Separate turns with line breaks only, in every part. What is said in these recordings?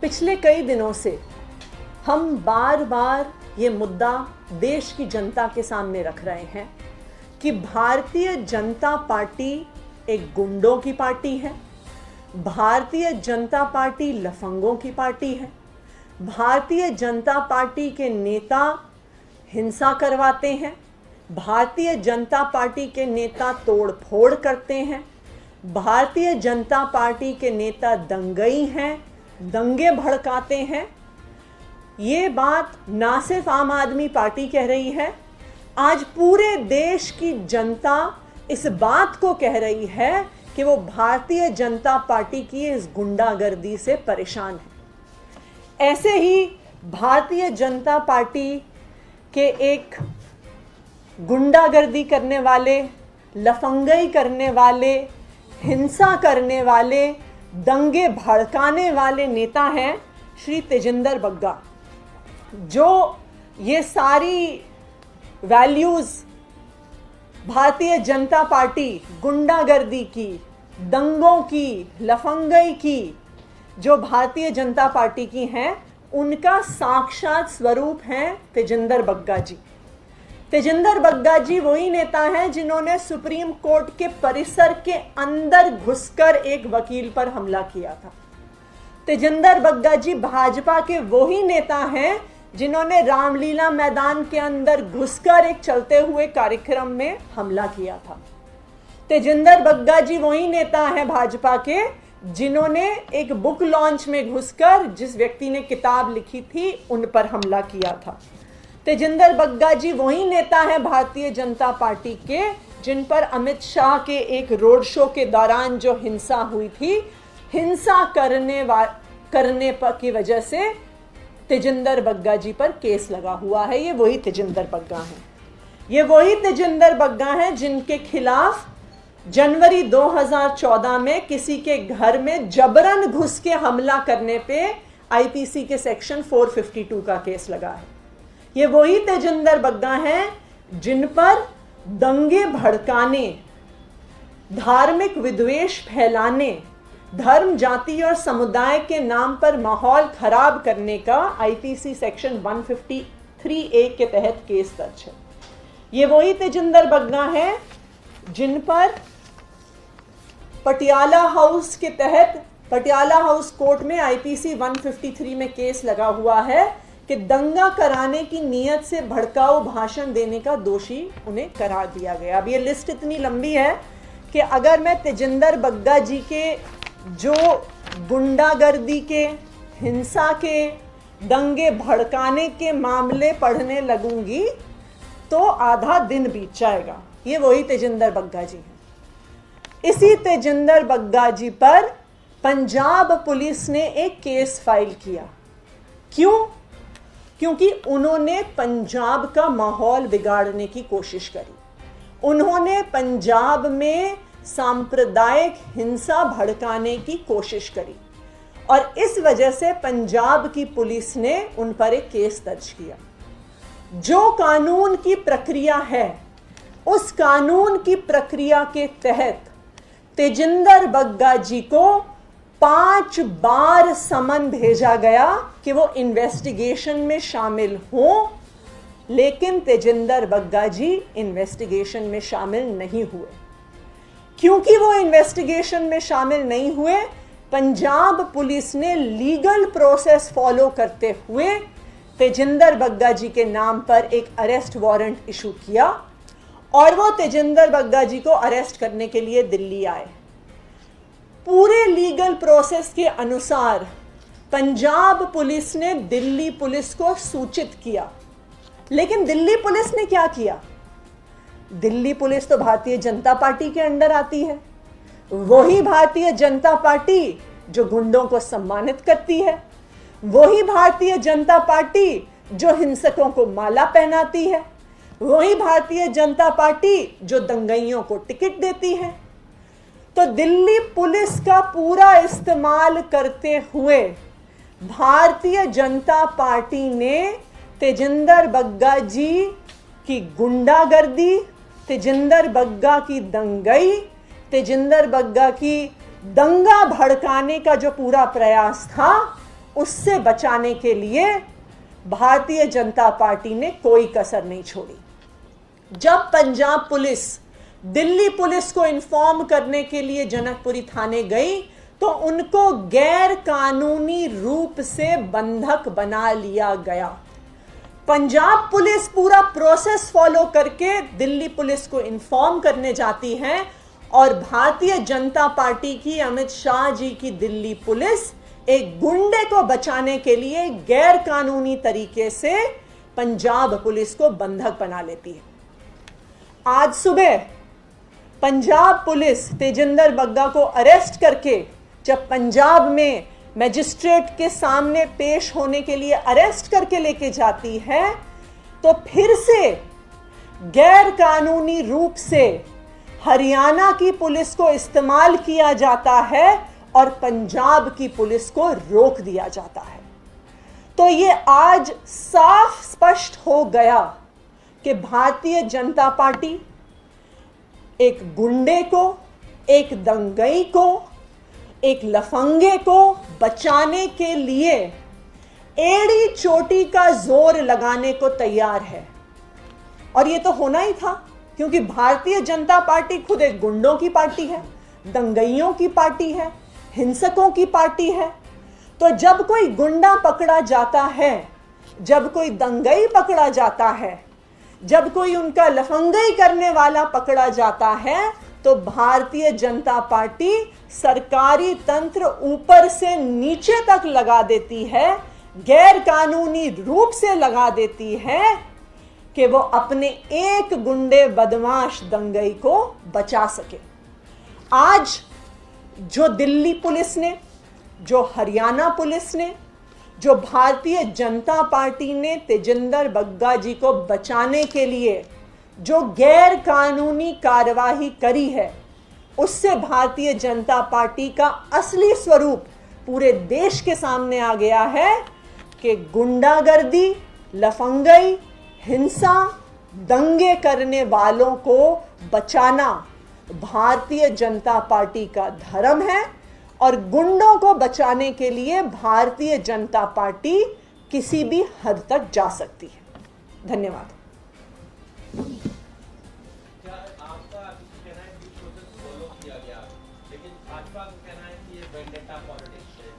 पिछले कई दिनों से हम बार बार ये मुद्दा देश की जनता के सामने रख रहे हैं कि भारतीय जनता पार्टी एक गुंडों की पार्टी है, भारतीय जनता पार्टी लफंगों की पार्टी है, भारतीय जनता पार्टी के नेता हिंसा करवाते हैं, भारतीय जनता पार्टी के नेता तोड़ फोड़ करते हैं, भारतीय जनता पार्टी के नेता दंगई हैं, दंगे भड़काते हैं। ये बात ना सिर्फ आम आदमी पार्टी कह रही है, आज पूरे देश की जनता इस बात को कह रही है कि वो भारतीय जनता पार्टी की इस गुंडागर्दी से परेशान है। ऐसे ही भारतीय जनता पार्टी के एक गुंडागर्दी करने वाले, लफंगई करने वाले, हिंसा करने वाले, दंगे भड़काने वाले नेता हैं श्री तेजिंदर बग्गा, जो ये सारी वैल्यूज़ भारतीय जनता पार्टी गुंडागर्दी की, दंगों की, लफंगई की जो भारतीय जनता पार्टी की हैं, उनका साक्षात स्वरूप हैं तेजिंदर बग्गा जी। तेजिंदर बग्गा जी वही नेता हैं जिन्होंने सुप्रीम कोर्ट के परिसर के अंदर घुसकर एक वकील पर हमला किया था। तेजिंदर बग्गा जी भाजपा के वही नेता हैं जिन्होंने रामलीला मैदान के अंदर घुसकर एक चलते हुए कार्यक्रम में हमला किया था। तेजिंदर बग्गा जी वही नेता हैं भाजपा के जिन्होंने एक बुक लॉन्च में घुसकर जिस व्यक्ति ने किताब लिखी थी उन पर हमला किया था। तेजिंदर बग्गा जी वही नेता हैं भारतीय जनता पार्टी के जिन पर अमित शाह के एक रोड शो के दौरान जो हिंसा हुई थी, हिंसा करने की वजह से तेजिंदर बग्गा जी पर केस लगा हुआ है। ये वही तेजिंदर बग्गा हैं। ये वही तेजिंदर बग्गा हैं जिनके खिलाफ जनवरी 2014 में किसी के घर में जबरन घुस के हमला करने पे आईपीसी के सेक्शन 452 का केस लगा है। ये वही तेजिंदर बग्गा हैं जिन पर दंगे भड़काने, धार्मिक विद्वेष फैलाने, धर्म, जाति और समुदाय के नाम पर माहौल खराब करने का आईपीसी सेक्शन 153A के तहत केस दर्ज है। ये वही तेजिंदर बग्गा हैं जिन पर पटियाला हाउस के तहत पटियाला हाउस कोर्ट में आईपीसी 153 में केस लगा हुआ है कि दंगा कराने की नीयत से भड़काऊ भाषण देने का दोषी उन्हें करार दिया गया। अब ये लिस्ट इतनी लंबी है कि अगर मैं तेजिंदर बग्गा जी के जो गुंडागर्दी के, हिंसा के, दंगे भड़काने के मामले पढ़ने लगूंगी तो आधा दिन बीत जाएगा। ये वही तेजिंदर बग्गा जी हैं। इसी तेजिंदर बग्गा जी पर पंजाब पुलिस ने एक केस फाइल किया। क्यों? क्योंकि उन्होंने पंजाब का माहौल बिगाड़ने की कोशिश करी। उन्होंने पंजाब में सांप्रदायिक हिंसा भड़काने की कोशिश करी और इस वजह से पंजाब की पुलिस ने उन पर एक केस दर्ज किया। जो कानून की प्रक्रिया है, उस कानून की प्रक्रिया के तहत तेजिंदर बग्गा जी को 5 बार समन भेजा गया कि वो इन्वेस्टिगेशन में शामिल हों, लेकिन तेजिंदर बग्गा जी इन्वेस्टिगेशन में शामिल नहीं हुए। क्योंकि वो इन्वेस्टिगेशन में शामिल नहीं हुए, पंजाब पुलिस ने लीगल प्रोसेस फॉलो करते हुए तेजिंदर बग्गा जी के नाम पर एक अरेस्ट वारंट इशू किया और वो तेजिंदर बग्गा जी को अरेस्ट करने के लिए दिल्ली आए। पूरे लीगल प्रोसेस के अनुसार पंजाब पुलिस ने दिल्ली पुलिस को सूचित किया, लेकिन दिल्ली पुलिस ने क्या किया? दिल्ली पुलिस तो भारतीय जनता पार्टी के अंडर आती है। वही भारतीय जनता पार्टी जो गुंडों को सम्मानित करती है, वही भारतीय जनता पार्टी जो हिंसकों को माला पहनाती है, वही भारतीय जनता पार्टी जो दंगइयों को टिकट देती है। तो दिल्ली पुलिस का पूरा इस्तेमाल करते हुए भारतीय जनता पार्टी ने तेजिंदर बग्गा जी की गुंडागर्दी, तेजिंदर बग्गा की दंगई, तेजिंदर बग्गा की दंगा भड़काने का जो पूरा प्रयास था उससे बचाने के लिए भारतीय जनता पार्टी ने कोई कसर नहीं छोड़ी। जब पंजाब पुलिस दिल्ली पुलिस को इन्फॉर्म करने के लिए जनकपुरी थाने गई तो उनको गैर कानूनी रूप से बंधक बना लिया गया। पंजाब पुलिस पूरा प्रोसेस फॉलो करके दिल्ली पुलिस को इन्फॉर्म करने जाती है और भारतीय जनता पार्टी की, अमित शाह जी की दिल्ली पुलिस एक गुंडे को बचाने के लिए गैर कानूनी तरीके से पंजाब पुलिस को बंधक बना लेती है। आज सुबह पंजाब पुलिस तेजिंदर बग्गा को अरेस्ट करके जब पंजाब में मैजिस्ट्रेट के सामने पेश होने के लिए अरेस्ट करके लेके जाती है तो फिर से गैर कानूनी रूप से हरियाणा की पुलिस को इस्तेमाल किया जाता है और पंजाब की पुलिस को रोक दिया जाता है। तो ये आज साफ स्पष्ट हो गया कि भारतीय जनता पार्टी एक गुंडे को, एक दंगई को, एक लफंगे को बचाने के लिए एड़ी चोटी का जोर लगाने को तैयार है। और ये तो होना ही था, क्योंकि भारतीय जनता पार्टी खुद एक गुंडों की पार्टी है, दंगइयों की पार्टी है, हिंसकों की पार्टी है। तो जब कोई गुंडा पकड़ा जाता है, जब कोई दंगई पकड़ा जाता है, जब कोई उनका लफंगई करने वाला पकड़ा जाता है तो भारतीय जनता पार्टी सरकारी तंत्र ऊपर से नीचे तक लगा देती है, गैर कानूनी रूप से लगा देती है कि वो अपने एक गुंडे बदमाश दंगई को बचा सके। आज जो दिल्ली पुलिस ने, जो हरियाणा पुलिस ने, जो भारतीय जनता पार्टी ने तेजिंदर बग्गा जी को बचाने के लिए जो गैर कानूनी कार्यवाही करी है, उससे भारतीय जनता पार्टी का असली स्वरूप पूरे देश के सामने आ गया है कि गुंडागर्दी, लफंगई, हिंसा, दंगे करने वालों को बचाना भारतीय जनता पार्टी का धर्म है और गुंडों को बचाने के लिए भारतीय जनता पार्टी किसी भी हद तक जा सकती है। धन्यवाद।
क्या आपका कहना है कि प्रोसेस फॉलो किया गया, लेकिन भाजपा का कहना है कि ये वेंडेटा पॉलिटिक्स है,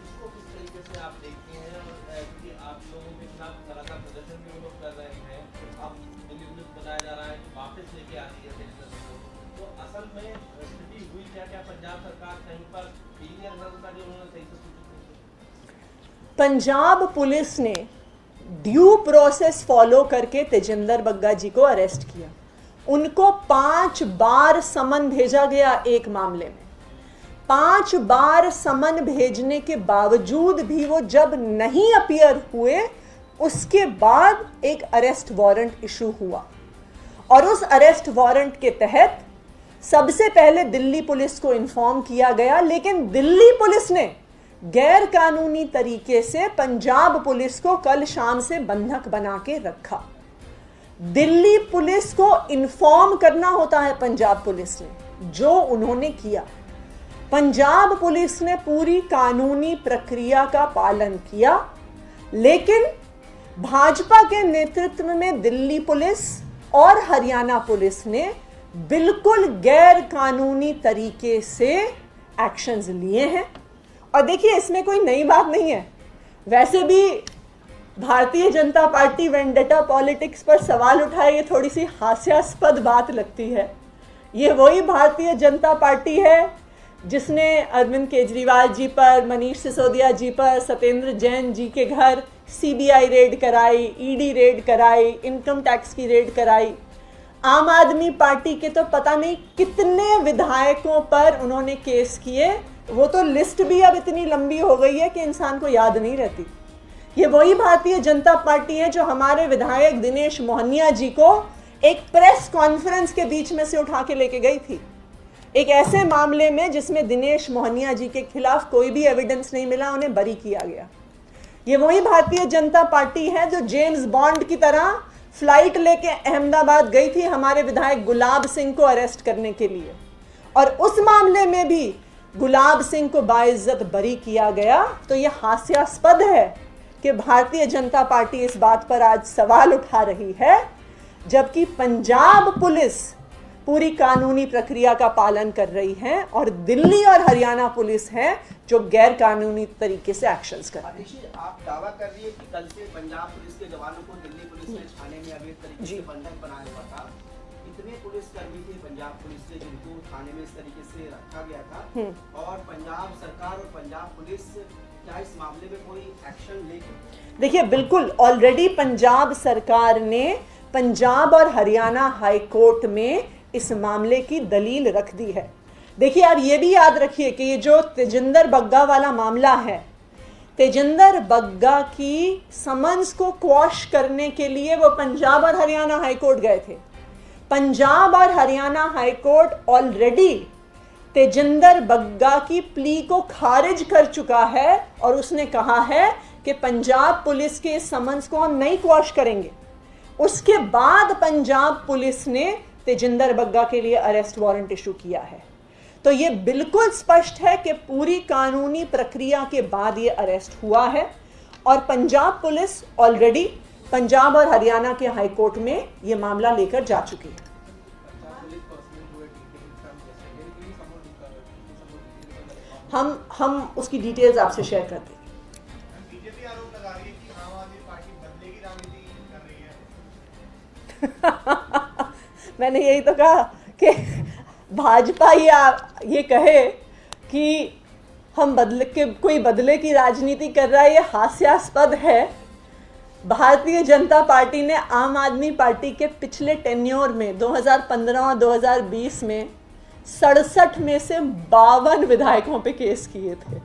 इसको किस तरीके से आप देखते हैं? और कि आप लोगों के खिलाफ लगातार प्रदर्शन भी वो लोग कर रहे हैं, अब दिल्ली पुलिस बताया जा रहा है कि वापस लेके आ रही है तेजिंदर को, तो असल में स्थिति हुई क्या? क्या पंजाब सरकार कहीं पर फेलियर का जो उन्होंने सही से सूचित नहीं किया?
पंजाब पुलिस ने ड्यू प्रोसेस फॉलो करके तेजिंदर बग्गा जी को अरेस्ट किया। उनको 5 बार समन भेजा गया एक मामले में। 5 बार समन भेजने के बावजूद भी वो जब नहीं अपीयर हुए, उसके बाद एक अरेस्ट वारंट इशू हुआ और उस अरेस्ट वारंट के तहत सबसे पहले दिल्ली पुलिस को इन्फॉर्म किया गया, लेकिन दिल्ली पुलिस ने गैर कानूनी तरीके से पंजाब पुलिस को कल शाम से बंधक बना के रखा। दिल्ली पुलिस को इन्फॉर्म करना होता है पंजाब पुलिस ने, जो उन्होंने किया। पंजाब पुलिस ने पूरी कानूनी प्रक्रिया का पालन किया, लेकिन भाजपा के नेतृत्व में दिल्ली पुलिस और हरियाणा पुलिस ने बिल्कुल गैर कानूनी तरीके से एक्शंस लिए हैं। और देखिए, इसमें कोई नई बात नहीं है। वैसे भी Bharatiya Janata party vendetta politics पर सवाल उठाए, ये थोड़ी सी हास्यास्पद बात लगती है। ये वही भारतीय जनता पार्टी है जिसने अरविंद केजरीवाल जी पर, मनीष सिसोदिया जी पर, सत्येंद्र जैन जी के घर सीबीआई रेड कराई, ईडी रेड कराई, इनकम टैक्स की रेड कराई। आम आदमी पार्टी के तो पता नहीं कितने विधायकों पर उन्होंने केस किए। वो तो लिस्ट भी अब इतनी लंबी हो गई है कि इंसान को याद नहीं रहती। ये वही भारतीय जनता पार्टी है जो हमारे विधायक दिनेश मोहनिया जी को एक प्रेस कॉन्फ्रेंस के बीच में से उठा के लेके गई थी, एक ऐसे मामले में जिसमें दिनेश मोहनिया जी के खिलाफ कोई भी एविडेंस नहीं मिला, उन्हें बरी किया गया। ये वही भारतीय जनता पार्टी है जो जेम्स बॉन्ड की तरह फ्लाइट लेके अहमदाबाद गई थी हमारे विधायक गुलाब सिंह को अरेस्ट करने के लिए, और उस मामले में भी गुलाब सिंह को बाइज्जत बरी किया गया, तो यह हास्यास्पद है कि भारतीय जनता पार्टी इस बात पर आज सवाल उठा रही है, जबकि पंजाब पुलिस पूरी कानूनी प्रक्रिया का पालन कर रही है और दिल्ली और हरियाणा पुलिस है जो गैर कानूनी तरीके से एक्शंस कर रही है।
आप दावा कर रही है कि कल से पंजाब पुलिस के जवानों को दिल्ली पुलिस ने थाने में अवैध तरीके से बंधक बनाया हुआ था। कितने पुलिसकर्मी थे पंजाब पुलिस से जिनको थाने में इस तरीके से रखा गया था, और पंजाब सरकार और पंजाब पुलिस क्या इस मामले में कोई एक्शन लेगी?
देखिए, बिल्कुल ऑलरेडी पंजाब सरकार ने पंजाब और हरियाणा हाई कोर्ट में इस मामले की दलील रख दी है। देखिए, आप ये भी याद रखिए कि ये जो तेजिंदर बग्गा वाला मामला है, तेजिंदर बग्गा की समन्स को क्वॉश करने के लिए वो पंजाब और हरियाणा हाई कोर्ट गए थे। पंजाब और Haryana high court already Tejinder Bagga की प्ली को खारिज कर चुका है और उसने कहा है कि पंजाब पुलिस के समन्स को हम नहीं क्वॉश करेंगे। उसके बाद पंजाब पुलिस ने तेजिंदर बग्गा के लिए अरेस्ट वारंट इशू किया है। तो ये बिल्कुल स्पष्ट है कि पूरी कानूनी प्रक्रिया के बाद ये अरेस्ट हुआ है और पंजाब पुलिस ऑलरेडी पंजाब और हरियाणा के हाई कोर्ट में ये मामला लेकर जा चुकी है। हम उसकी डिटेल्स आपसे शेयर कर देंगे।
बीजेपी आरोप लगा रही है कि आम आदमी पार्टी बदले की राजनीति कर रही है।
मैंने यही तो कहा कि भाजपा ये कहे कि हम कोई बदले की राजनीति कर रहा है, ये हास्यास्पद है। भारतीय जनता पार्टी ने आम आदमी पार्टी के पिछले टेन्योर में 2015 और 2020 में 67 में से 52 विधायकों पे केस किए थे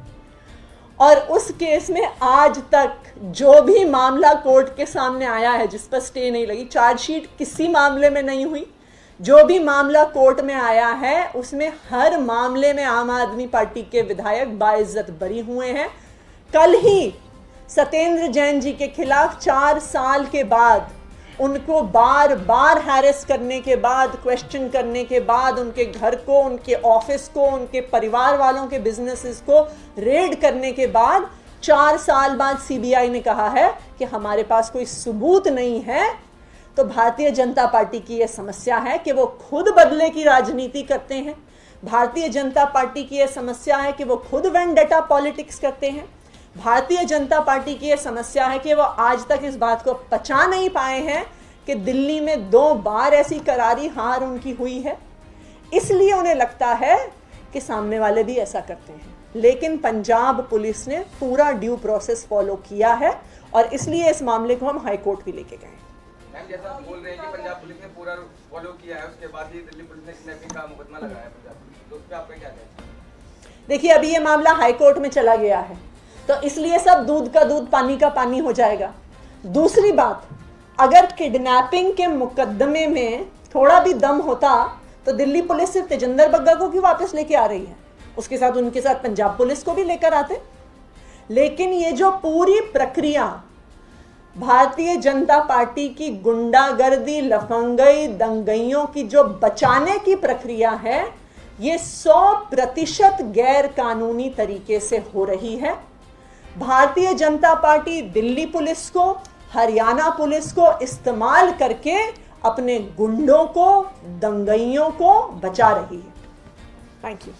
और उस केस में आज तक जो भी मामला कोर्ट के सामने आया है जिस पर स्टे नहीं लगी, चार्जशीट किसी मामले में नहीं हुई, जो भी मामला कोर्ट में आया है उसमें हर मामले में आम आदमी पार्टी के विधायक बाइज्जत बरी हुए हैं। कल ही सत्येंद्र जैन जी के खिलाफ 4 साल के बाद उनको बार बार हैरेस करने के बाद, क्वेश्चन करने के बाद, उनके घर को, उनके ऑफिस को, उनके परिवार वालों के बिजनेसेस को रेड करने के बाद 4 साल बाद सीबीआई ने कहा है कि हमारे पास कोई सबूत नहीं है। तो भारतीय जनता पार्टी की यह समस्या है कि वो खुद बदले की राजनीति करते हैं। भारतीय जनता पार्टी की यह समस्या है कि वो खुद वेंडेटा पॉलिटिक्स करते हैं। भारतीय जनता पार्टी की यह समस्या है कि वो आज तक इस बात को पचा नहीं पाए हैं कि दिल्ली में 2 बार ऐसी करारी हार उनकी हुई है, इसलिए उन्हें लगता है कि सामने वाले भी ऐसा करते हैं। लेकिन पंजाब पुलिस ने पूरा ड्यू प्रोसेस फॉलो किया है और इसलिए इस मामले को हम हाई कोर्ट भी लेके गए।
मैम, जैसा आप बोल रहे हैं कि पंजाब पुलिस ने पूरा फॉलो किया है, उसके बाद ही दिल्ली पुलिस ने किडनैपिंग का मुकदमा लगाया पंजाब पुलिस, तो उस पर आपका क्या कहना है?
देखिए, अभी ये मामला हाई कोर्ट में चला गया है तो इसलिए सब दूध का दूध पानी का पानी हो जाएगा। दूसरी बात, अगर किडनैपिंग के मुकदमे में थोड़ा भी दम होता तो दिल्ली पुलिस सिर्फ तेजिंदर बग्गा को क्यों वापस लेके आ रही है, उसके साथ उनके साथ पंजाब पुलिस को भी लेकर आते। लेकिन ये जो पूरी प्रक्रिया भारतीय जनता पार्टी की गुंडागर्दी, लफंगई, दंगइयों की जो बचाने की प्रक्रिया है, ये 100% गैर कानूनी तरीके से हो रही है। भारतीय जनता पार्टी दिल्ली पुलिस को, हरियाणा पुलिस को इस्तेमाल करके अपने गुंडों को, दंगइयों को बचा रही है। Thank you.